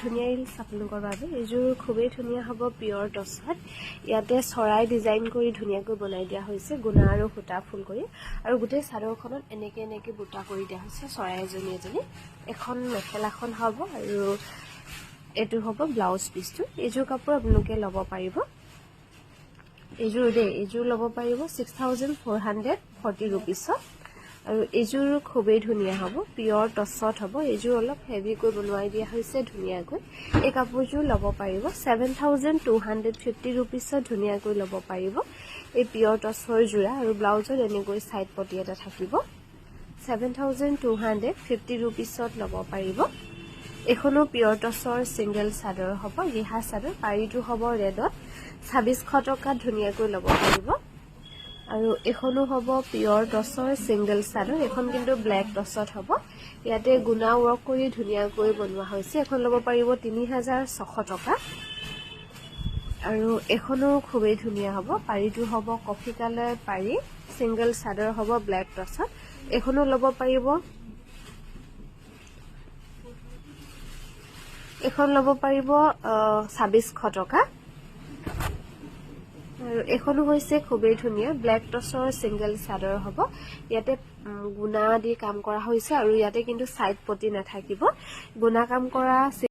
ধুনীয়া ৰিলছ আপোনালোকৰ বাবে এইযোৰ খুবেই ধুনীয়া হ'ব পিয়ৰ টছত ইয়াতে চৰাই ডিজাইন কৰি ধুনীয়াকৈ বনাই দিয়া হৈছে গুণা আৰু সূতা ফুল কৰি আৰু গোটেই চাদৰখনত এনেকে বুটা কৰি দিয়া হৈছে চৰাই এজনী এখন মেখেলাখন হ'ব আৰু এটো হ'ব ব্লাউজ পিছটো এইযোৰ কাপোৰ আপোনালোকে ল'ব পাৰিব এইযোৰ ল'ব পাৰিব 6440 rupeesত আৰু এইযোৰ খুবেই ধুনীয়া হ'ব পিয়ৰ টছত হ'ব এইযোৰ অলপ হেভিকৈ বনাই দিয়া হৈছে ধুনীয়াকৈ এই কাপোৰযোৰ ল'ব পাৰিব 7250 rupeesত ধুনীয়াকৈ ল'ব পাৰিব এই পিয়ৰ টছৰ জোৰা আৰু ব্লাউজত এনেকৈ সাইড পটি এটা থাকিব 7250 rupeesত ল'ব পাৰিব এখনো পিয়ৰ টছৰ সিঙ্গেল চাদৰ হ'ব ৰিহা চাদৰ পাৰিটো হ'ব ৰেডত 2600 টকাত ধুনীয়াকৈ ল'ব পাৰিব আৰু এখনো হ'ব পিয়ৰ টছৰ সিঙ্গেল চাদৰ এখন কিন্তু ব্ল্যাক টছত হ'ব ইয়াতে গুণা ওয়াৰ্ক কৰি ধুনীয়াকৈ বনোৱা হৈছে এখন ল'ব পাৰিব 3600 টকা আৰু এখনো খুবেই ধুনীয়া হ'ব পাৰিটো হ'ব কফি কালাৰ পাৰি সিঙ্গেল চাদৰ হ'ব ব্ল্যাক টছত এখনো ল'ব পাৰিব এখন ল'ব পাৰিব 2600 টকা আৰু এখনো হৈছে খুবেই ধুনীয়া ব্ল্যাক টছৰ সিঙ্গেল চাদৰ হ'ব ইয়াতে গুণা দি কাম কৰা হৈছে আৰু ইয়াতে কিন্তু সাইড পটি নাথাকিব গুণা কাম কৰা